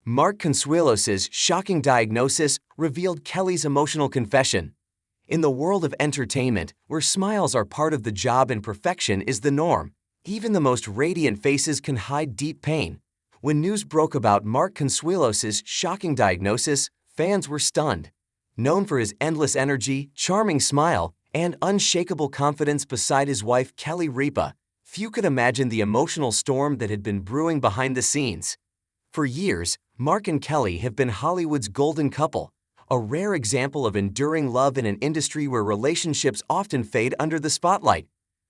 Mark Consuelos' shocking diagnosis revealed Kelly's emotional confession. In the world of entertainment, where smiles are part of the job and perfection is the norm, even the most radiant faces can hide deep pain. When news broke about Mark Consuelos' shocking diagnosis, fans were stunned. Known for his endless energy, charming smile, and unshakable confidence beside his wife Kelly Ripa, few could imagine the emotional storm that had been brewing behind the scenes. For years, Mark and Kelly have been Hollywood's golden couple, a rare example of enduring love in an industry where relationships often fade under the spotlight.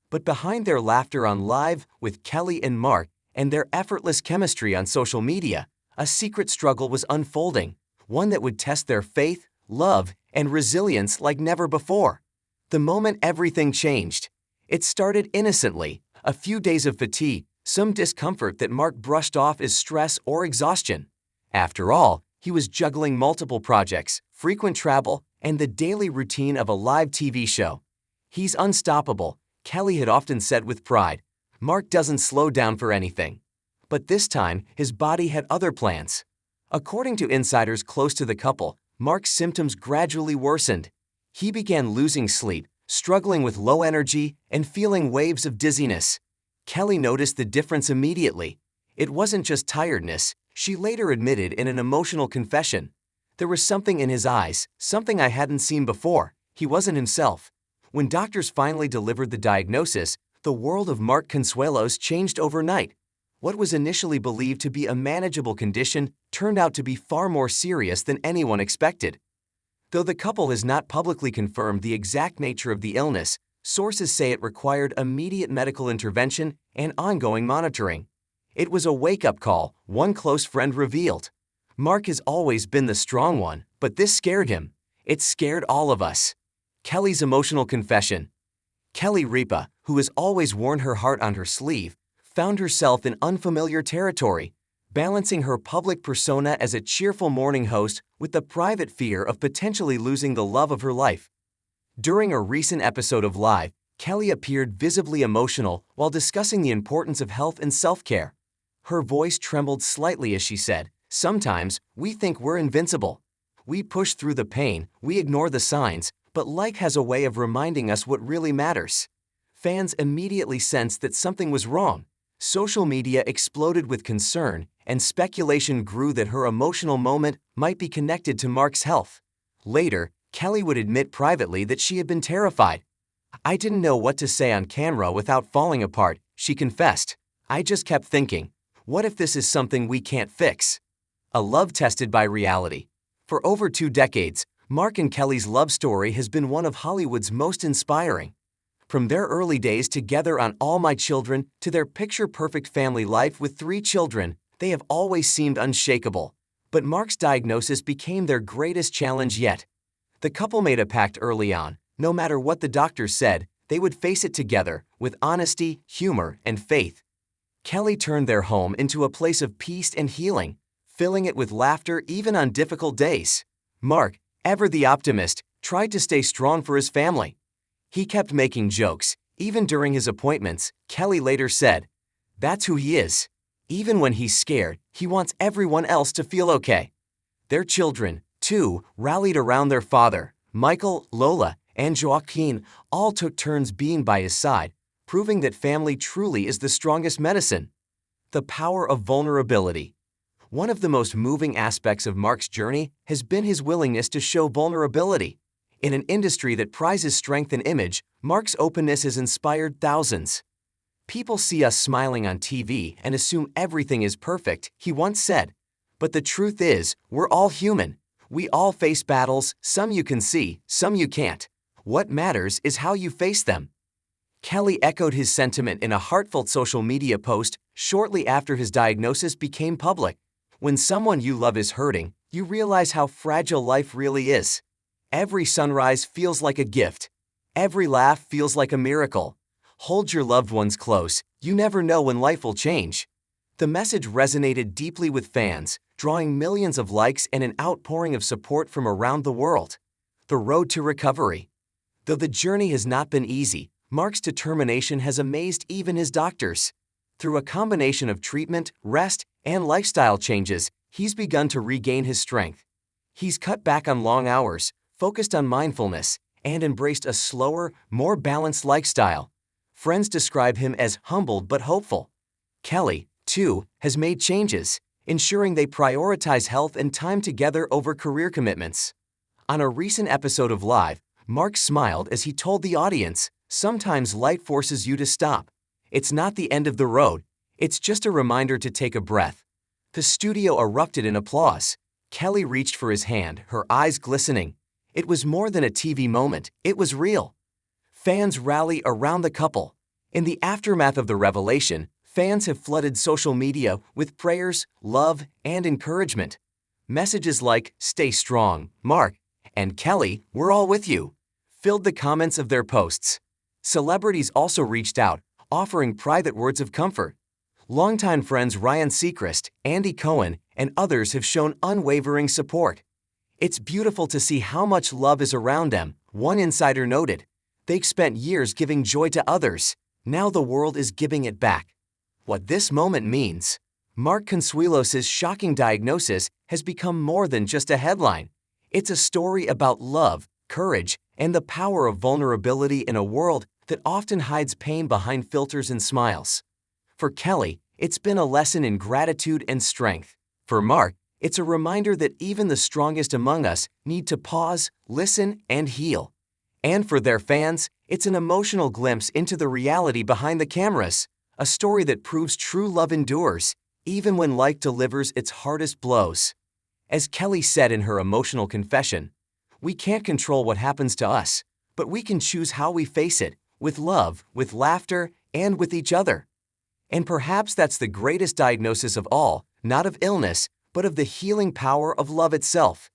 But behind their laughter on Live with Kelly and Mark and their effortless chemistry on social media, a secret struggle was unfolding, one that would test their faith, love, and resilience like never before. The moment everything changed. It started innocently, a few days of fatigue, some discomfort that Mark brushed off as stress or exhaustion. After all, he was juggling multiple projects, frequent travel, and the daily routine of a live TV show. He's unstoppable, Kelly had often said with pride. Mark doesn't slow down for anything. But this time, his body had other plans. According to insiders close to the couple, Mark's symptoms gradually worsened. He began losing sleep, struggling with low energy, and feeling waves of dizziness. Kelly noticed the difference immediately. It wasn't just tiredness, she later admitted in an emotional confession. There was something in his eyes, something I hadn't seen before. He wasn't himself. When doctors finally delivered the diagnosis, the world of Mark Consuelos changed overnight. What was initially believed to be a manageable condition turned out to be far more serious than anyone expected. Though the couple has not publicly confirmed the exact nature of the illness, sources say it required immediate medical intervention and ongoing monitoring. It was a wake-up call, one close friend revealed. Mark has always been the strong one, but this scared him. It scared all of us. Kelly's emotional confession. Kelly Ripa, who has always worn her heart on her sleeve, found herself in unfamiliar territory, balancing her public persona as a cheerful morning host with the private fear of potentially losing the love of her life. During a recent episode of Live, Kelly appeared visibly emotional while discussing the importance of health and self-care. Her voice trembled slightly as she said, "Sometimes, we think we're invincible. We push through the pain, we ignore the signs, but life has a way of reminding us what really matters." Fans immediately sensed that something was wrong. Social media exploded with concern, and speculation grew that her emotional moment might be connected to Mark's health. Later, Kelly would admit privately that she had been terrified. "I didn't know what to say on camera without falling apart," she confessed. "I just kept thinking, what if this is something we can't fix?" A love tested by reality. For over 2 decades, Mark and Kelly's love story has been one of Hollywood's most inspiring. From their early days together on All My Children to their picture-perfect family life with 3 children, they have always seemed unshakable. But Mark's diagnosis became their greatest challenge yet. The couple made a pact early on. No matter what the doctors said, they would face it together, with honesty, humor, and faith. Kelly turned their home into a place of peace and healing, filling it with laughter even on difficult days. Mark, ever the optimist, tried to stay strong for his family. He kept making jokes, even during his appointments. Kelly later said, "That's who he is. Even when he's scared, he wants everyone else to feel okay." Their children, too, rallied around their father. Michael, Lola, and Joaquin all took turns being by his side, proving that family truly is the strongest medicine. The power of vulnerability. One of the most moving aspects of Mark's journey has been his willingness to show vulnerability. In an industry that prizes strength and image, Mark's openness has inspired thousands. "People see us smiling on TV and assume everything is perfect," he once said. "But the truth is, we're all human. We all face battles, some you can see, some you can't. What matters is how you face them." Kelly echoed his sentiment in a heartfelt social media post shortly after his diagnosis became public. "When someone you love is hurting, you realize how fragile life really is. Every sunrise feels like a gift. Every laugh feels like a miracle. Hold your loved ones close, you never know when life will change." The message resonated deeply with fans, drawing millions of likes and an outpouring of support from around the world. The road to recovery. Though the journey has not been easy, Mark's determination has amazed even his doctors. Through a combination of treatment, rest, and lifestyle changes, he's begun to regain his strength. He's cut back on long hours, focused on mindfulness, and embraced a slower, more balanced lifestyle. Friends describe him as humbled but hopeful. Kelly, too, has made changes, ensuring they prioritize health and time together over career commitments. On a recent episode of Live, Mark smiled as he told the audience, "Sometimes life forces you to stop. It's not the end of the road, it's just a reminder to take a breath." The studio erupted in applause. Kelly reached for his hand, her eyes glistening. It was more than a TV moment, it was real. Fans rally around the couple. In the aftermath of the revelation, fans have flooded social media with prayers, love, and encouragement. Messages like, "Stay strong, Mark," and "Kelly, we're all with you," filled the comments of their posts. Celebrities also reached out, offering private words of comfort. Longtime friends Ryan Seacrest, Andy Cohen, and others have shown unwavering support. "It's beautiful to see how much love is around them," one insider noted. "They've spent years giving joy to others. Now the world is giving it back." What this moment means: Mark Consuelos' shocking diagnosis has become more than just a headline. It's a story about love, courage, and the power of vulnerability in a world that often hides pain behind filters and smiles. For Kelly, it's been a lesson in gratitude and strength. For Mark, it's a reminder that even the strongest among us need to pause, listen, and heal. And for their fans, it's an emotional glimpse into the reality behind the cameras, a story that proves true love endures, even when life delivers its hardest blows. As Kelly said in her emotional confession, "We can't control what happens to us, but we can choose how we face it, with love, with laughter, and with each other." And perhaps that's the greatest diagnosis of all, not of illness, but of the healing power of love itself.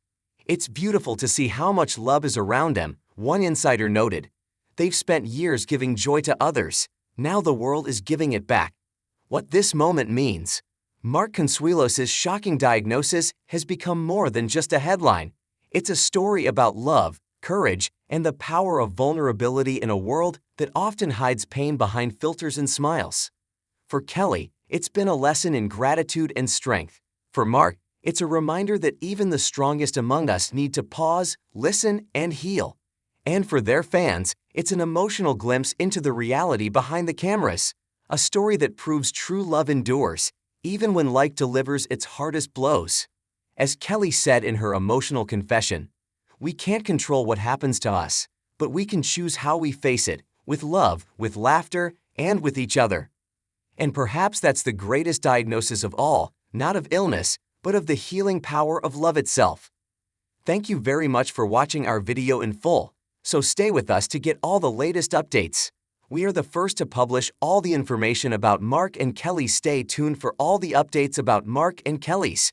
"It's beautiful to see how much love is around them," one insider noted. "They've spent years giving joy to others. Now the world is giving it back." What this moment means: Mark Consuelos' shocking diagnosis has become more than just a headline. It's a story about love, courage, and the power of vulnerability in a world that often hides pain behind filters and smiles. For Kelly, it's been a lesson in gratitude and strength. For Mark, it's a reminder that even the strongest among us need to pause, listen, and heal. And for their fans, it's an emotional glimpse into the reality behind the cameras, a story that proves true love endures, even when life delivers its hardest blows. As Kelly said in her emotional confession, "We can't control what happens to us, but we can choose how we face it, with love, with laughter, and with each other." And perhaps that's the greatest diagnosis of all, not of illness, but of the healing power of love itself. Thank you very much for watching our video in full, so stay with us to get all the latest updates. We are the first to publish all the information about Mark and Kelly. Stay tuned for all the updates about Mark and Kelly's